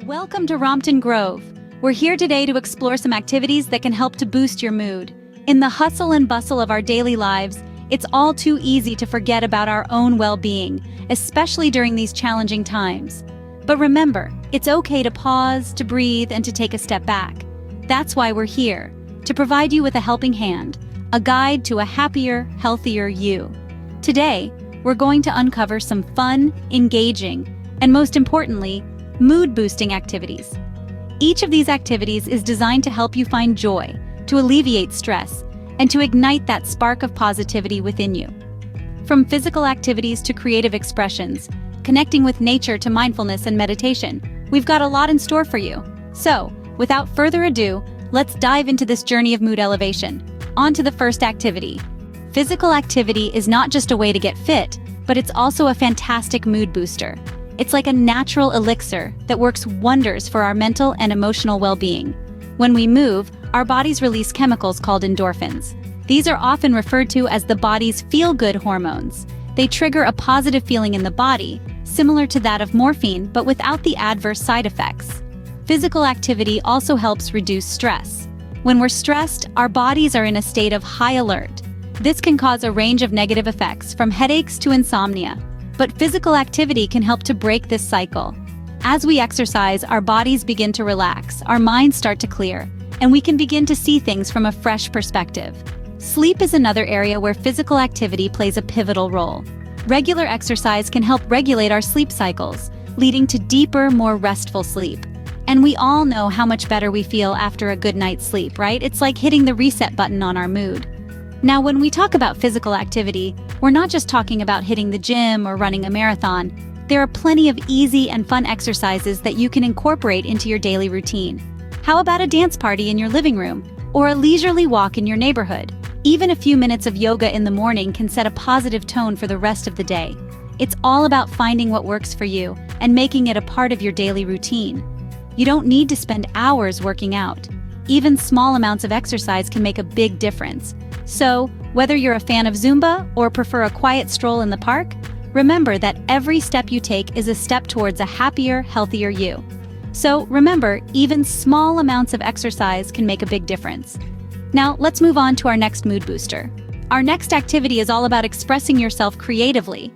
Welcome to Rompton Grove. We're here today to explore some activities that can help to boost your mood. In the hustle and bustle of our daily lives, it's all too easy to forget about our own well-being, especially during these challenging times. But remember, it's okay to pause, to breathe, and to take a step back. That's why we're here, to provide you with a helping hand, a guide to a happier, healthier you. Today, we're going to uncover some fun, engaging, and most importantly, mood-boosting activities. Each of these activities is designed to help you find joy, to alleviate stress, and to ignite that spark of positivity within you. From physical activities to creative expressions, connecting with nature to mindfulness and meditation, we've got a lot in store for you. So, without further ado, let's dive into this journey of mood elevation. On to the first activity. Physical activity is not just a way to get fit, but it's also a fantastic mood booster. It's like a natural elixir that works wonders for our mental and emotional well-being. When we move, our bodies release chemicals called endorphins. These are often referred to as the body's feel-good hormones. They trigger a positive feeling in the body, similar to that of morphine, but without the adverse side effects. Physical activity also helps reduce stress. When we're stressed, our bodies are in a state of high alert. This can cause a range of negative effects, from headaches to insomnia. But physical activity can help to break this cycle. As we exercise, our bodies begin to relax, our minds start to clear, and we can begin to see things from a fresh perspective. Sleep is another area where physical activity plays a pivotal role. Regular exercise can help regulate our sleep cycles, leading to deeper, more restful sleep. And we all know how much better we feel after a good night's sleep, right? It's like hitting the reset button on our mood. Now, when we talk about physical activity, we're not just talking about hitting the gym or running a marathon. There are plenty of easy and fun exercises that you can incorporate into your daily routine. How about a dance party in your living room or a leisurely walk in your neighborhood? Even a few minutes of yoga in the morning can set a positive tone for the rest of the day. It's all about finding what works for you and making it a part of your daily routine. You don't need to spend hours working out. Even small amounts of exercise can make a big difference. So, whether you're a fan of Zumba or prefer a quiet stroll in the park, remember that every step you take is a step towards a happier, healthier you. So remember, even small amounts of exercise can make a big difference. Now, let's move on to our next mood booster. Our next activity is all about expressing yourself creatively.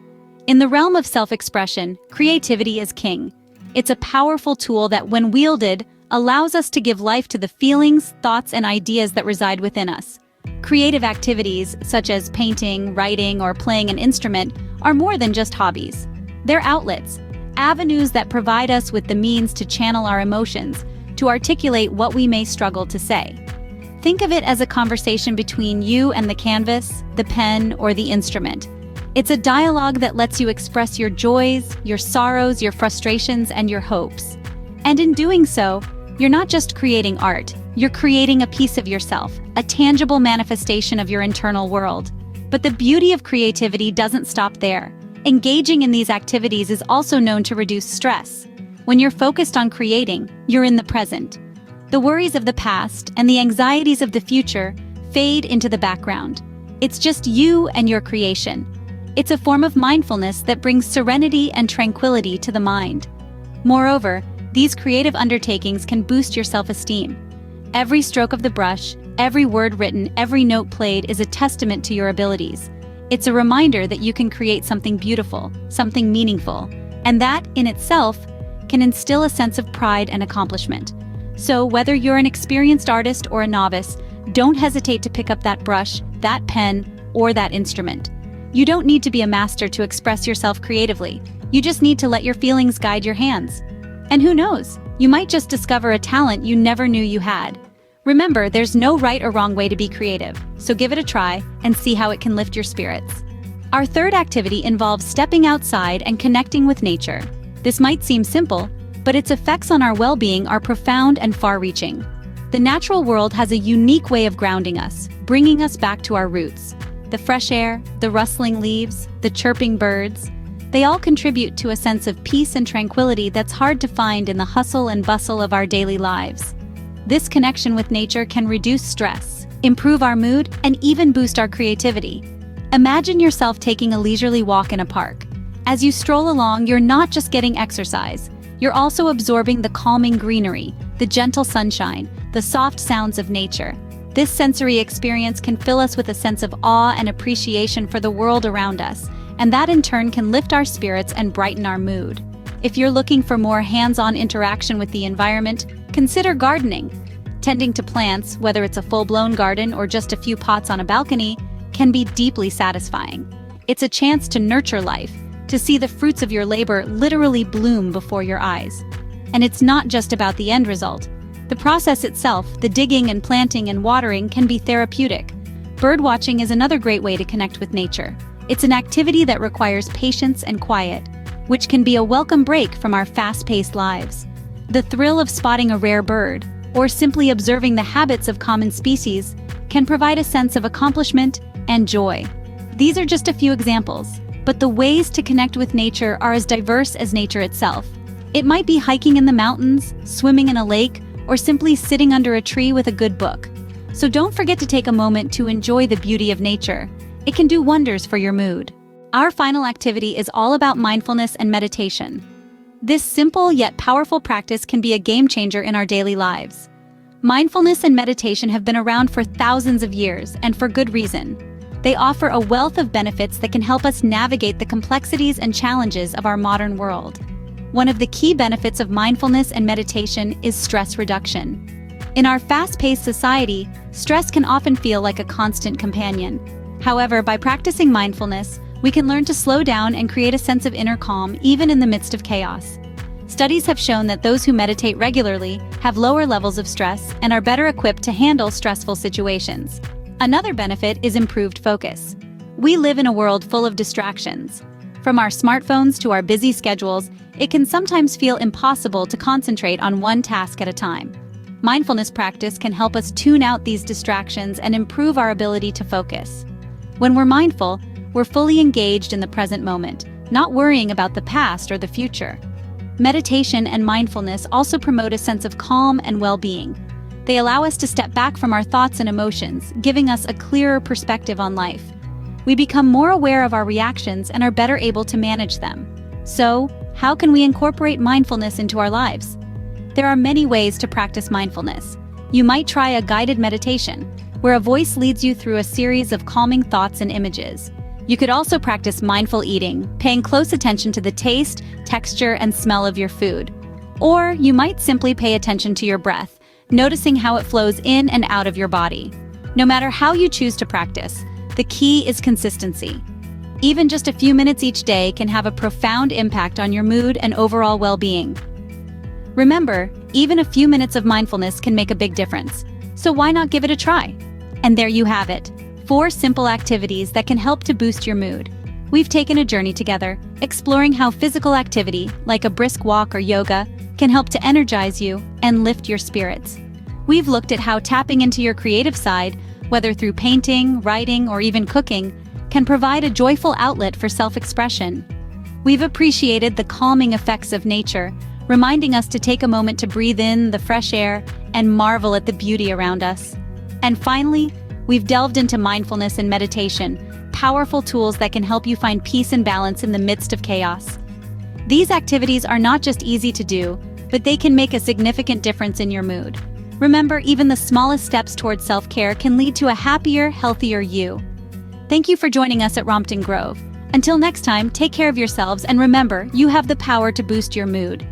In the realm of self-expression, creativity is king. It's a powerful tool that, when wielded, allows us to give life to the feelings, thoughts, and ideas that reside within us. Creative activities, such as painting, writing, or playing an instrument, are more than just hobbies. They're outlets, avenues that provide us with the means to channel our emotions, to articulate what we may struggle to say. Think of it as a conversation between you and the canvas, the pen, or the instrument. It's a dialogue that lets you express your joys, your sorrows, your frustrations, and your hopes. And in doing so, you're not just creating art, you're creating a piece of yourself, a tangible manifestation of your internal world. But the beauty of creativity doesn't stop there. Engaging in these activities is also known to reduce stress. When you're focused on creating, you're in the present. The worries of the past and the anxieties of the future fade into the background. It's just you and your creation. It's a form of mindfulness that brings serenity and tranquility to the mind. Moreover, these creative undertakings can boost your self-esteem. Every stroke of the brush, every word written, every note played is a testament to your abilities. It's a reminder that you can create something beautiful, something meaningful, and that, in itself, can instill a sense of pride and accomplishment. So, whether you're an experienced artist or a novice, don't hesitate to pick up that brush, that pen, or that instrument. You don't need to be a master to express yourself creatively. You just need to let your feelings guide your hands. And who knows, you might just discover a talent you never knew you had. Remember, there's no right or wrong way to be creative, so give it a try and see how it can lift your spirits. Our third activity involves stepping outside and connecting with nature. This might seem simple, but its effects on our well-being are profound and far-reaching. The natural world has a unique way of grounding us, bringing us back to our roots. The fresh air, the rustling leaves, the chirping birds, they all contribute to a sense of peace and tranquility that's hard to find in the hustle and bustle of our daily lives. This connection with nature can reduce stress, improve our mood, and even boost our creativity. Imagine yourself taking a leisurely walk in a park. As you stroll along, you're not just getting exercise, You're also absorbing the calming greenery, the gentle sunshine, the soft sounds of nature. This sensory experience can fill us with a sense of awe and appreciation for the world around us, and that in turn can lift our spirits and brighten our mood. If you're looking for more hands-on interaction with the environment, consider gardening. Tending to plants, whether it's a full-blown garden or just a few pots on a balcony, can be deeply satisfying. It's a chance to nurture life, to see the fruits of your labor literally bloom before your eyes. And it's not just about the end result. The process itself, the digging and planting and watering, can be therapeutic. Birdwatching is another great way to connect with nature. It's an activity that requires patience and quiet, which can be a welcome break from our fast-paced lives. The thrill of spotting a rare bird, or simply observing the habits of common species, can provide a sense of accomplishment and joy. These are just a few examples, but the ways to connect with nature are as diverse as nature itself. It might be hiking in the mountains, swimming in a lake, or simply sitting under a tree with a good book. So don't forget to take a moment to enjoy the beauty of nature. It can do wonders for your mood. Our final activity is all about mindfulness and meditation. This simple yet powerful practice can be a game changer in our daily lives. Mindfulness and meditation have been around for thousands of years, and for good reason. They offer a wealth of benefits that can help us navigate the complexities and challenges of our modern world. One of the key benefits of mindfulness and meditation is stress reduction. In our fast-paced society, stress can often feel like a constant companion. However, by practicing mindfulness, we can learn to slow down and create a sense of inner calm even in the midst of chaos. Studies have shown that those who meditate regularly have lower levels of stress and are better equipped to handle stressful situations. Another benefit is improved focus. We live in a world full of distractions. From our smartphones to our busy schedules, it can sometimes feel impossible to concentrate on one task at a time. Mindfulness practice can help us tune out these distractions and improve our ability to focus. When we're mindful, we're fully engaged in the present moment, not worrying about the past or the future. Meditation and mindfulness also promote a sense of calm and well-being. They allow us to step back from our thoughts and emotions, giving us a clearer perspective on life. We become more aware of our reactions and are better able to manage them. So, how can we incorporate mindfulness into our lives? There are many ways to practice mindfulness. You might try a guided meditation, where a voice leads you through a series of calming thoughts and images. You could also practice mindful eating, paying close attention to the taste, texture, and smell of your food. Or you might simply pay attention to your breath, noticing how it flows in and out of your body. No matter how you choose to practice, the key is consistency. Even just a few minutes each day can have a profound impact on your mood and overall well-being. Remember, even a few minutes of mindfulness can make a big difference. So why not give it a try? And there you have it, 4 simple activities that can help to boost your mood. We've taken a journey together, exploring how physical activity, like a brisk walk or yoga, can help to energize you and lift your spirits. We've looked at how tapping into your creative side, whether through painting, writing, or even cooking, can provide a joyful outlet for self-expression. We've appreciated the calming effects of nature, reminding us to take a moment to breathe in the fresh air and marvel at the beauty around us. And finally, we've delved into mindfulness and meditation, powerful tools that can help you find peace and balance in the midst of chaos. These activities are not just easy to do, but they can make a significant difference in your mood. Remember, even the smallest steps towards self-care can lead to a happier, healthier you. Thank you for joining us at Rompton Grove. Until next time, take care of yourselves and remember, you have the power to boost your mood.